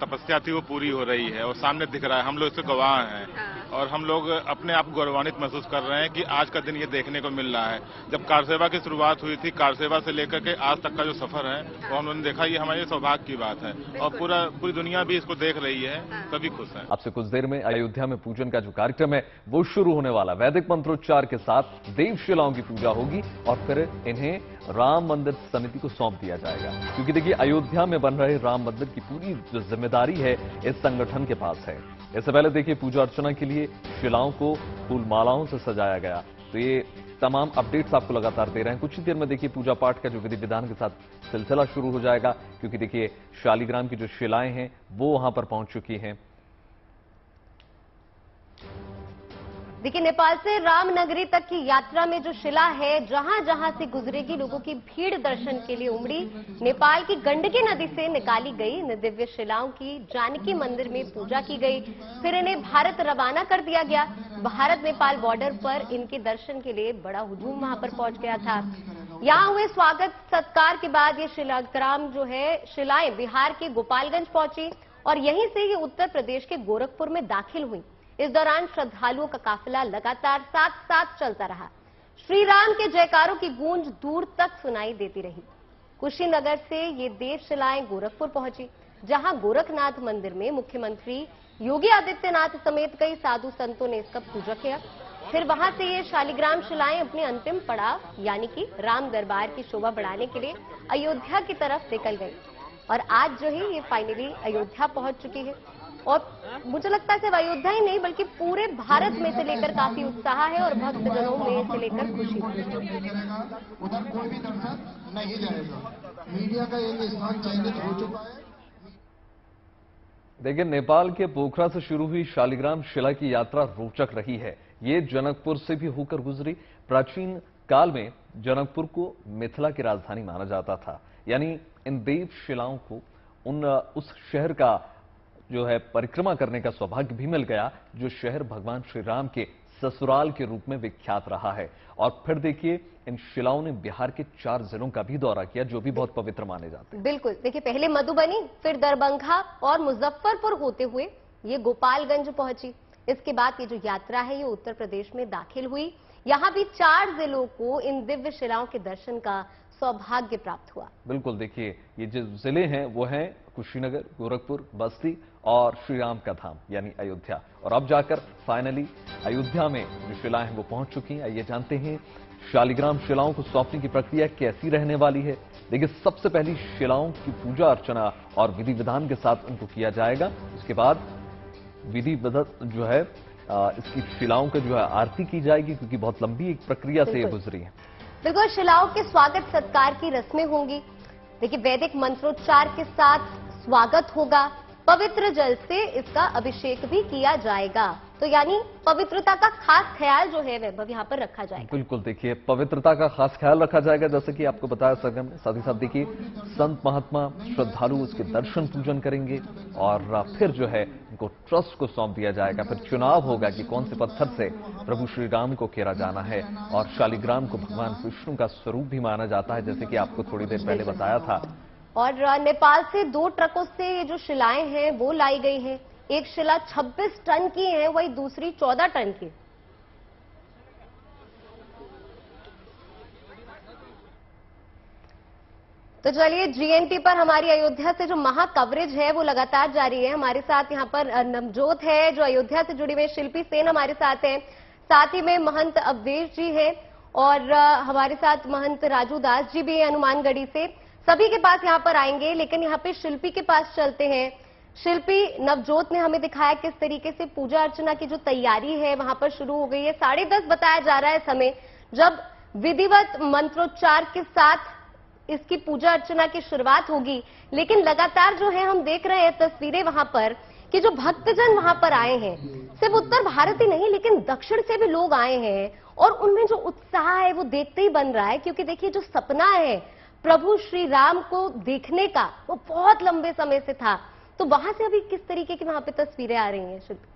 तपस्या थी वो पूरी हो रही है और सामने दिख रहा है, हम लोग इससे गवाह हैं और हम लोग अपने आप गौरवान्वित महसूस कर रहे हैं कि आज का दिन ये देखने को मिल रहा है। जब कार सेवा की शुरुआत हुई थी, कार सेवा से लेकर के आज तक का जो सफर है वो हम लोगों ने देखा, ये हमारे सौभाग्य की बात है और पूरी दुनिया भी इसको देख रही है, सभी खुश हैं। आपसे कुछ देर में अयोध्या में पूजन का जो कार्यक्रम है वो शुरू होने वाला। वैदिक मंत्रोच्चार के साथ देवशिलाओं की पूजा होगी और फिर इन्हें राम मंदिर समिति को सौंप दिया जाएगा, क्योंकि देखिए अयोध्या में बन रहे राम मंदिर की पूरी जो जिम्मेदारी है इस संगठन के पास है। इससे पहले देखिए पूजा अर्चना के लिए शिलाओं को फूल मालाओं से सजाया गया। तो ये तमाम अपडेट्स आपको लगातार दे रहे हैं। कुछ ही देर में देखिए पूजा पाठ का जो विधि विधान के साथ सिलसिला शुरू हो जाएगा, क्योंकि देखिए शालिग्राम की जो शिलाएं हैं वो वहां पर पहुंच चुकी हैं। देखिए, नेपाल से रामनगरी तक की यात्रा में जो शिला है, जहां जहां से गुजरेगी, लोगों की भीड़ दर्शन के लिए उमड़ी। नेपाल की गंडकी नदी से निकाली गई इन दिव्य शिलाओं की जानकी मंदिर में पूजा की गई, फिर इन्हें भारत रवाना कर दिया गया। भारत नेपाल बॉर्डर पर इनके दर्शन के लिए बड़ा हुजूम वहां पर पहुंच गया था। यहां हुए स्वागत सत्कार के बाद ये शिलाग्राम जो है, शिलाएं बिहार के गोपालगंज पहुंची और यहीं से ये उत्तर प्रदेश के गोरखपुर में दाखिल हुई। इस दौरान श्रद्धालुओं का काफिला लगातार साथ साथ चलता रहा। श्री राम के जयकारों की गूंज दूर तक सुनाई देती रही। कुशीनगर से ये देव शिलाएं गोरखपुर पहुंची, जहां गोरखनाथ मंदिर में मुख्यमंत्री योगी आदित्यनाथ समेत कई साधु संतों ने इसका पूजा किया। फिर वहां से ये शालिग्राम शिलाएं अपने अंतिम पड़ाव यानी कि राम दरबार की शोभा बढ़ाने के लिए अयोध्या की तरफ निकल गई और आज जो है ये फाइनली अयोध्या पहुंच चुकी है। और मुझे लगता है सिर्फ अयोध्या ही नहीं बल्कि पूरे भारत में से लेकर काफी उत्साह है और भक्तजनों में से लेकर खुशी। उधर कोई भी दर्शन नहीं जाएगा। मीडिया का एक स्थान चयनित हो चुका है। देखिए, नेपाल के पोखरा से शुरू हुई शालिग्राम शिला की यात्रा रोचक रही है। ये जनकपुर से भी होकर गुजरी। प्राचीन काल में जनकपुर को मिथिला की राजधानी माना जाता था, यानी इन देव शिलाओं को उस शहर का जो है परिक्रमा करने का सौभाग्य भी मिल गया, जो शहर भगवान श्री राम के ससुराल के रूप में विख्यात रहा है। और फिर देखिए, इन शिलाओं ने बिहार के 4 जिलों का भी दौरा किया, जो भी बहुत पवित्र माने जाते हैं। बिल्कुल, देखिए, पहले मधुबनी, फिर दरभंगा और मुजफ्फरपुर होते हुए ये गोपालगंज पहुंची। इसके बाद ये जो यात्रा है ये उत्तर प्रदेश में दाखिल हुई। यहाँ भी 4 जिलों को इन दिव्य शिलाओं के दर्शन का सौभाग्य प्राप्त हुआ। बिल्कुल, देखिए, ये जो जिले हैं वो हैं कुशीनगर, गोरखपुर, बस्ती और श्री राम का धाम यानी अयोध्या। और अब जाकर फाइनली अयोध्या में जो शिलाएं हैं वो पहुंच चुकी हैं। आइए जानते हैं शालिग्राम शिलाओं को सौंपने की प्रक्रिया कैसी रहने वाली है। देखिए, सबसे पहली शिलाओं की पूजा अर्चना और विधि विधान के साथ उनको किया जाएगा। उसके बाद विधि विधान जो है इसकी शिलाओं का जो है आरती की जाएगी, क्योंकि बहुत लंबी एक प्रक्रिया से ये गुजरी है। बिल्कुल, शिलाओं के स्वागत सत्कार की रस्में होंगी। देखिए, वैदिक मंत्रोच्चार के साथ स्वागत होगा। पवित्र जल से इसका अभिषेक भी किया जाएगा, तो यानी पवित्रता का खास ख्याल जो है वैभव यहाँ पर रखा जाएगा। बिल्कुल, देखिए, पवित्रता का खास ख्याल रखा जाएगा, जैसे कि आपको बताया सरगम ने। साथ ही साथ देखिए, संत महात्मा श्रद्धालु उसके दर्शन पूजन करेंगे और फिर जो है इनको ट्रस्ट को सौंप दिया जाएगा। फिर चुनाव होगा कि कौन से पत्थर से प्रभु श्री राम को केरा जाना है। और शालिग्राम को भगवान विष्णु का स्वरूप भी माना जाता है, जैसे कि आपको थोड़ी देर पहले बताया था। और नेपाल से 2 ट्रकों से ये जो शिलाएं हैं वो लाई गई हैं। एक शिला 26 टन की है, वही दूसरी 14 टन की। तो चलिए, जीएनटी पर हमारी अयोध्या से जो महा कवरेज है वो लगातार जारी है। हमारे साथ यहाँ पर नवजोत है जो अयोध्या से जुड़ी हुई, शिल्पी सेन हमारे साथ है, साथ ही में महंत अवधेश जी है और हमारे साथ महंत राजू दास जी भी है हनुमानगढ़ी से। सभी के पास यहाँ पर आएंगे, लेकिन यहाँ पे शिल्पी के पास चलते हैं। शिल्पी, नवजोत ने हमें दिखाया किस तरीके से पूजा अर्चना की जो तैयारी है वहां पर शुरू हो गई है। 10:30 बताया जा रहा है समय, जब विधिवत मंत्रोच्चार के साथ इसकी पूजा अर्चना की शुरुआत होगी। लेकिन लगातार जो है हम देख रहे हैं तस्वीरें वहां पर कि जो भक्तजन वहां पर आए हैं, सिर्फ उत्तर भारत ही नहीं लेकिन दक्षिण से भी लोग आए हैं और उनमें जो उत्साह है वो देखते ही बन रहा है। क्योंकि देखिए, जो सपना है प्रभु श्री राम को देखने का वो बहुत लंबे समय से था। तो वहां से अभी किस तरीके की वहां पे तस्वीरें आ रही हैं शिल्पी?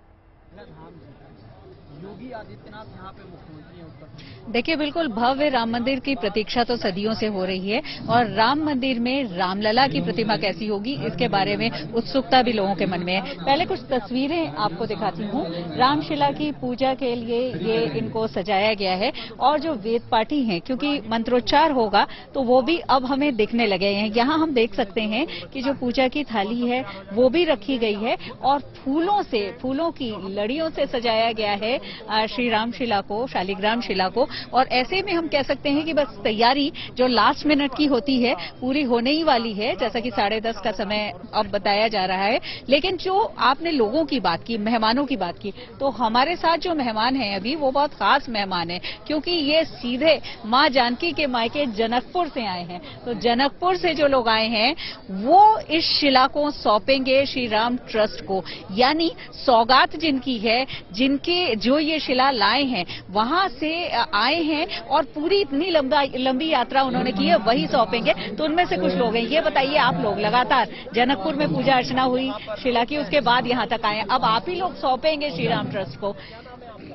योगी आदित्यनाथ यहाँ पे मुख्यमंत्री हैं उत्तर प्रदेश। देखिए, बिल्कुल भव्य राम मंदिर की प्रतीक्षा तो सदियों से हो रही है और राम मंदिर में रामलला की प्रतिमा कैसी होगी इसके बारे में उत्सुकता भी लोगों के मन में है। पहले कुछ तस्वीरें आपको दिखाती हूँ। रामशिला की पूजा के लिए ये इनको सजाया गया है और जो वेद पाठी हैं, क्योंकि मंत्रोच्चार होगा तो वो भी अब हमें दिखने लगे हैं। यहाँ हम देख सकते हैं कि जो पूजा की थाली है वो भी रखी गई है और फूलों की लड़ियों से सजाया गया है श्री राम शिला को, शालिग्राम शिला को। और ऐसे में हम कह सकते हैं कि बस तैयारी जो लास्ट मिनट की होती है पूरी होने ही वाली है, जैसा कि 10:30 का समय अब बताया जा रहा है। लेकिन जो आपने लोगों की बात की, मेहमानों की बात की, तो हमारे साथ जो मेहमान हैं अभी वो बहुत खास मेहमान हैं, क्योंकि ये सीधे मां जानकी के मायके जनकपुर से आए हैं। तो जनकपुर से जो लोग आए हैं वो इस शिला को सौंपेंगे श्री राम ट्रस्ट को, यानी सौगात जिनकी है, जिनके जो ये शिला लाए हैं वहां से आए हैं और पूरी इतनी लंबी यात्रा उन्होंने की है, वही सौंपेंगे। तो उनमें से कुछ लोग हैं। ये बताइए, आप लोग लगातार जनकपुर में पूजा अर्चना हुई शिला की, उसके बाद यहाँ तक आए, अब आप ही लोग सौंपेंगे श्री राम ट्रस्ट को।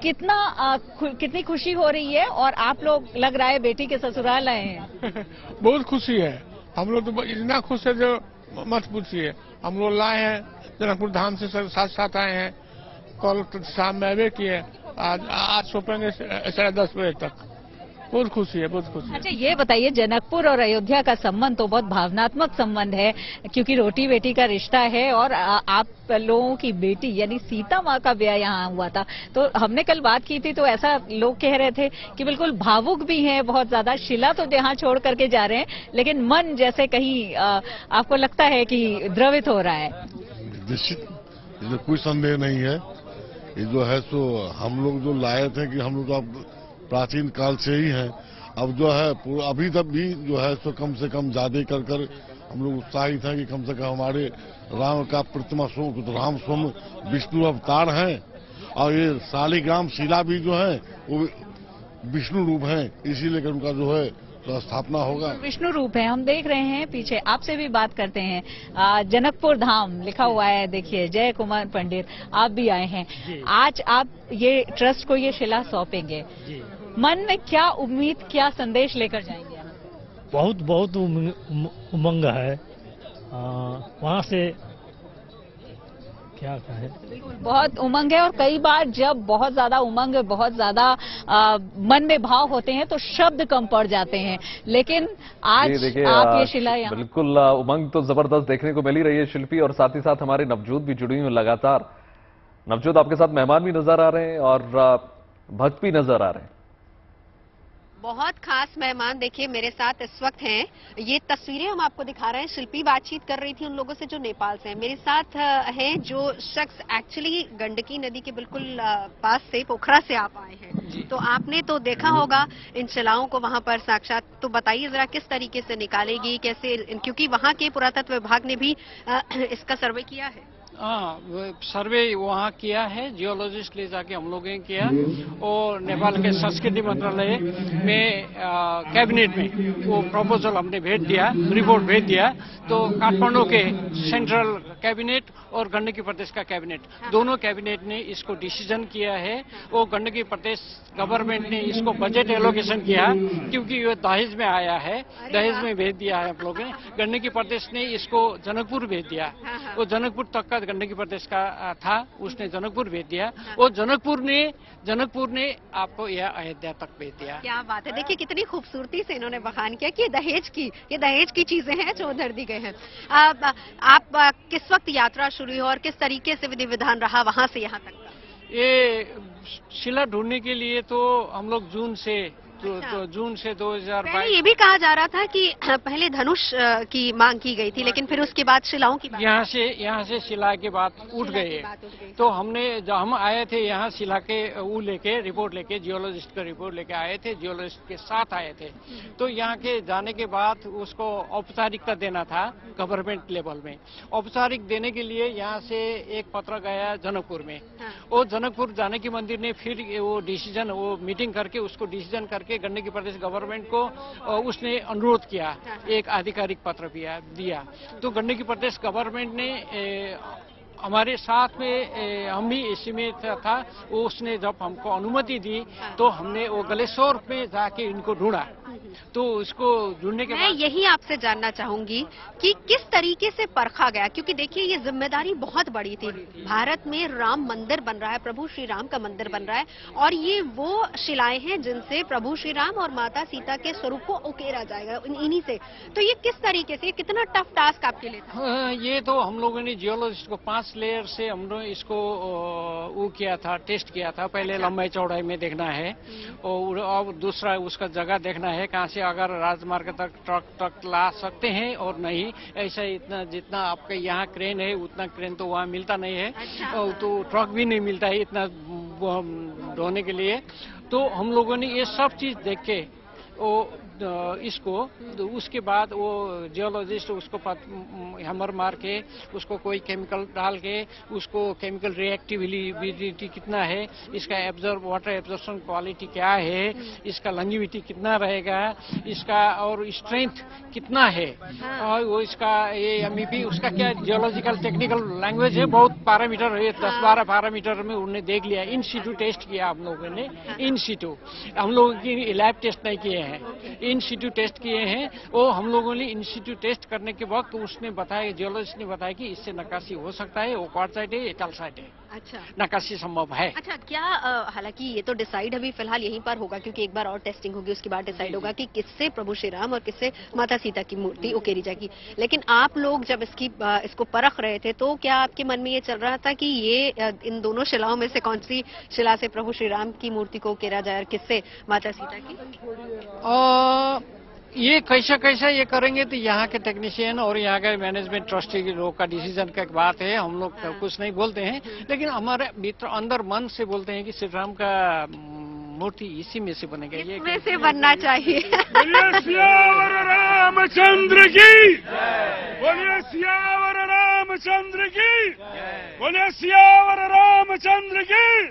कितनी खुशी हो रही है, और आप लोग लग रहा है बेटी के ससुराल आए हैं। बहुत खुशी है, हम लोग तो इतना खुश है जो मत पूछिए। हम लोग लाए हैं जनकपुर धाम से साथ साथ आए हैं, कल शाम में अवे किए, आज सौंपेंगे 10:30 बजे तक। बहुत खुशी है, बहुत खुशी है। अच्छा, ये बताइए, जनकपुर और अयोध्या का संबंध तो बहुत भावनात्मक संबंध है, क्योंकि रोटी बेटी का रिश्ता है, और आप लोगों की बेटी यानी सीता माँ का ब्याह यहाँ हुआ था। तो हमने कल बात की थी, तो ऐसा लोग कह रहे थे कि बिल्कुल भावुक भी हैं बहुत ज्यादा। शिला तो यहाँ छोड़ करके जा रहे हैं, लेकिन मन जैसे कहीं आपको लगता है कि द्रवित हो रहा है। निश्चित, इसमें कोई संदेह नहीं है। ये जो है सो हम लोग जो लाए थे कि हम लोग तो अब प्राचीन काल से ही हैं, अब जो है अभी तक भी जो है सो कम से कम ज्यादा कर हम लोग उत्साहित हैं कि कम से कम हमारे राम का प्रतिमा राम स्वयं विष्णु अवतार हैं, और ये शालिग्राम शिला भी जो है वो विष्णु रूप है, इसीलिए उनका जो है तो स्थापना होगा। विष्णु रूप है, हम देख रहे हैं पीछे। आपसे भी बात करते हैं। जनकपुर धाम लिखा हुआ है, देखिए, जय कुमार पंडित, आप भी आए हैं। आज आप ये ट्रस्ट को ये शिला सौंपेंगे, मन में क्या उम्मीद, क्या संदेश लेकर जाएंगे? बहुत बहुत उमंग है, वहाँ से क्या कहे, बहुत उमंग है। और कई बार जब बहुत ज्यादा उमंग, बहुत ज्यादा मन में भाव होते हैं तो शब्द कम पड़ जाते हैं, लेकिन आज आप ये शिला बिल्कुल उमंग तो जबरदस्त देखने को मिल ही रही है शिल्पी, और साथ ही साथ हमारे नवजोत भी जुड़ी हुई लगातार। नवजोत, आपके साथ मेहमान भी नजर आ रहे हैं और भक्त भी नजर आ रहे हैं। बहुत खास मेहमान देखिए मेरे साथ इस वक्त हैं। ये तस्वीरें हम आपको दिखा रहे हैं। शिल्पी बातचीत कर रही थी उन लोगों से जो नेपाल से हैं। मेरे साथ हैं जो शख्स एक्चुअली गंडकी नदी के बिल्कुल पास से, पोखरा से आप आए हैं, तो आपने तो देखा होगा इन शिलाओं को वहां पर साक्षात। तो बताइए जरा किस तरीके से निकालेगी, कैसे, क्योंकि वहां के पुरातत्व विभाग ने भी इसका सर्वे किया है। हाँ, सर्वे वहाँ किया है, जियोलॉजिस्ट ले जाके हम लोगों ने किया, और नेपाल के संस्कृति मंत्रालय में कैबिनेट में वो प्रपोजल हमने भेज दिया, रिपोर्ट भेज दिया। तो काठमांडू के सेंट्रल कैबिनेट और गंडकी प्रदेश का कैबिनेट, दोनों कैबिनेट ने इसको डिसीजन किया है। वो गंडकी प्रदेश गवर्नमेंट ने इसको बजट एलोकेशन किया, क्योंकि ये दहेज में आया है, दहेज में भेज दिया है हम लोगों ने। गंडकी प्रदेश ने इसको जनकपुर भेज दिया, वो जनकपुर तक का गंडकी प्रदेश का था, उसने जनकपुर भेज दिया, और जनकपुर ने आपको यह अयोध्या तक भेज दिया। क्या बात है, देखिए कितनी खूबसूरती से इन्होंने बखान किया कि ये दहेज की चीजें हैं जो उधर दी गई हैं। आप किस वक्त यात्रा शुरू हुई और किस तरीके से विधि विधान रहा वहां से यहाँ तक? ये शिला ढूंढने के लिए तो हम लोग जून से 2022 ये भी कहा जा रहा था कि पहले धनुष की मांग की गई थी, लेकिन फिर उसके बाद शिलाओं की बात, यहाँ से शिला के बाद उठ गए। तो जब हम आए थे यहाँ शिला के लेके रिपोर्ट लेके, जियोलॉजिस्ट का रिपोर्ट लेके आए थे, जियोलॉजिस्ट के साथ आए थे। तो यहाँ के जाने के बाद उसको औपचारिकता देना था गवर्नमेंट लेवल में। औपचारिक देने के लिए यहाँ से एक पत्र गया जनकपुर में, और जनकपुर जानकी मंदिर ने फिर वो मीटिंग करके उसको डिसीजन करके गंडकी प्रदेश गवर्नमेंट को उसने अनुरोध किया, एक आधिकारिक पत्र दिया। तो गंडकी प्रदेश गवर्नमेंट ने हमारे साथ में, हम भी इसी में था, उसने जब हमको अनुमति दी तो हमने वो गलेश्वर में जाके इनको ढूंढा। तो उसको जुड़ने के मैं बाद यही आपसे जानना चाहूंगी कि किस तरीके से परखा गया, क्योंकि देखिए ये जिम्मेदारी बहुत बड़ी थी। भारत में राम मंदिर बन रहा है, प्रभु श्री राम का मंदिर बन रहा है, और ये वो शिलाएं हैं जिनसे प्रभु श्री राम और माता सीता के स्वरूप को उकेरा जाएगा, इन्हीं से। तो ये किस तरीके से, कितना टफ टास्क आपके लिए था? ये तो हम लोगों ने जियोलॉजिस्ट को 5 लेयर से हम लोग इसको वो किया था, टेस्ट किया था। पहले लंबाई चौड़ाई में देखना है, और अब दूसरा उसका जगह देखना है, कहाँ से अगर राजमार्ग तक ट्रक ला सकते हैं और नहीं। ऐसा इतना जितना आपके यहाँ क्रेन है उतना क्रेन तो वहाँ मिलता नहीं है। और तो ट्रक भी नहीं मिलता है इतना ढोने के लिए। तो हम लोगों ने ये सब चीज देख के इसको, तो उसके बाद वो जियोलॉजिस्ट उसको हैमर मार के उसको कोई केमिकल डाल के उसको केमिकल रिएक्टिविटी कितना है, इसका वाटर एब्जॉर्प्शन क्वालिटी क्या है, इसका लॉन्जिविटी कितना रहेगा, इसका और स्ट्रेंथ कितना है, और वो इसका ये एमईपी उसका क्या जियोलॉजिकल टेक्निकल लैंग्वेज है, बहुत पैरामीटर है, 10-12 पैरामीटर में उन्होंने देख लिया। इन सीटू टेस्ट किया हम लोगों ने, इन सीटू। हम लोगों की लैब टेस्ट नहीं किए हैं, इन सीटू टेस्ट किए हैं। वो हम लोगों ने इन सीटू टेस्ट करने के वक्त उसने बताया, जियोलॉजिस्ट ने बताया कि इससे नक्काशी हो सकता है, वो क्वार्टसाइट है, कैल्साइट है। अच्छा, नक्काशी संभव है। अच्छा, क्या हालांकि ये तो डिसाइड अभी फिलहाल यहीं पर होगा, क्योंकि एक बार और टेस्टिंग होगी, उसके बाद डिसाइड होगा कि किससे प्रभु श्री राम और किससे माता सीता की मूर्ति उकेरी जाएगी। लेकिन आप लोग जब इसको परख रहे थे, तो क्या आपके मन में ये चल रहा था कि ये इन दोनों शिलाओं में से कौन सी शिला से प्रभु श्री राम की मूर्ति को उकेरा जाए और किससे माता सीता की? ये कैसा ये करेंगे तो यहाँ के टेक्नीशियन और यहाँ के मैनेजमेंट ट्रस्टी के लोग का डिसीजन का एक बात है। हम लोग कुछ नहीं बोलते हैं, लेकिन हमारे भीतर अंदर मन से बोलते हैं कि श्री राम का मूर्ति इसी में से बनेगा, ये में से बनना चाहिए। बोलिए सियावर रामचंद्र की, बोलिए सियावर रामचंद्र की, बोलिए सियावर रामचंद्र की,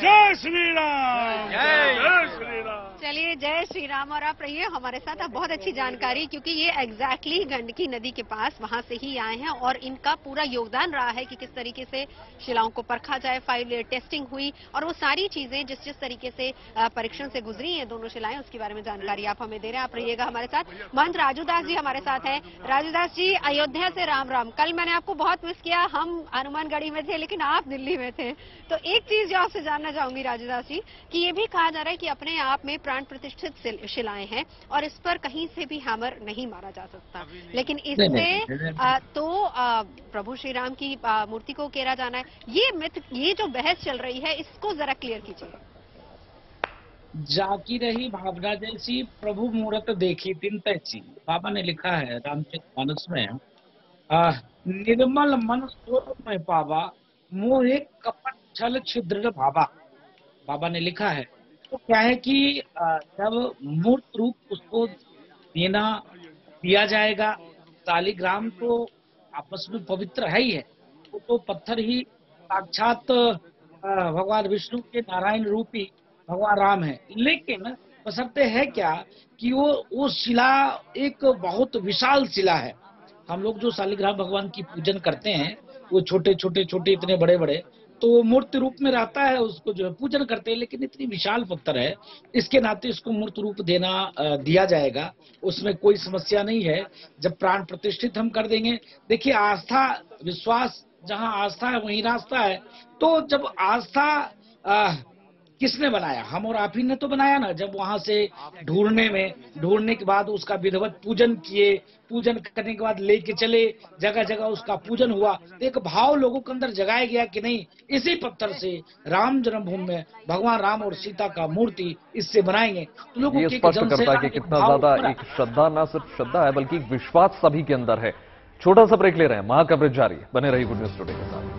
जय श्री राम, जय श्री राम। चलिए, जय श्री राम। और आप रहिए हमारे साथ, आप बहुत अच्छी जानकारी, क्योंकि ये एग्जैक्टली गंडकी नदी के पास वहां से ही आए हैं, और इनका पूरा योगदान रहा है कि किस तरीके से शिलाओं को परखा जाए, 5 लेयर टेस्टिंग हुई, और वो सारी चीजें जिस तरीके से परीक्षण से गुजरी हैं दोनों शिलाएं, उसके बारे में जानकारी आप हमें दे रहे हैं। आप रहिएगा हमारे साथ। महंत राजूदास जी हमारे साथ हैं। राजूदास जी, अयोध्या से राम राम। कल मैंने आपको बहुत मिस किया, हम हनुमानगढ़ी में थे लेकिन आप दिल्ली में थे। तो एक चीज जो आपसे जानना चाहूंगी राजूदास जी, कि ये भी कहा जा रहा है कि अपने आप में प्राण प्रतिष्ठित शिलाएं हैं और इस पर कहीं से भी हैमर नहीं मारा जा सकता, लेकिन इससे तो प्रभु श्री राम की मूर्ति को उकेरा जाना है, ये मिथ, ये जो बहस चल रही है, इसको जरा क्लियर कीजिए। जाकी रही भावना जैसी, प्रभु मूरत देखी तिन तैसी, बाबा ने लिखा है रामचरितमानस में। निर्मल मन सोच में पावा, मोहे कपट छल छिद्र भावा, बाबा ने लिखा है। तो क्या है कि जब मूर्त रूप उसको दिया जाएगा, शालिग्राम तो आपस में पवित्र है ही है, वो तो पत्थर ही साक्षात भगवान विष्णु के नारायण रूपी भगवान राम है। लेकिन बशर्ते है क्या कि वो शिला एक बहुत विशाल शिला है। हम लोग जो शालिग्राम भगवान की पूजन करते हैं, वो छोटे इतने बड़े बड़े, तो मूर्ति रूप में रहता है, उसको जो है पूजन करते हैं, लेकिन इतनी विशाल पत्थर है, इसके नाते इसको मूर्त रूप दिया जाएगा, उसमें कोई समस्या नहीं है। जब प्राण प्रतिष्ठित हम कर देंगे, देखिए आस्था विश्वास, जहाँ आस्था है वहीं रास्ता है। तो जब आस्था किसने बनाया? हम और आप ही ने तो बनाया ना। जब वहां से ढूंढने के बाद उसका विधिवत पूजन किए, पूजन करने के बाद लेके चले, जगह जगह उसका पूजन हुआ, तो एक भाव लोगों के अंदर जगाया गया कि नहीं, इसी पत्थर से राम जन्मभूमि में भगवान राम और सीता का मूर्ति इससे बनाएंगे। तो लोगों ये स्पष्ट करता है कि कितना ज्यादा एक श्रद्धा, न सिर्फ श्रद्धा है बल्कि एक विश्वास सभी के अंदर है। छोटा सा ब्रेक ले रहे हैं, महा कवरेज जारी है, बने रहिए गुड न्यूज टुडे के साथ।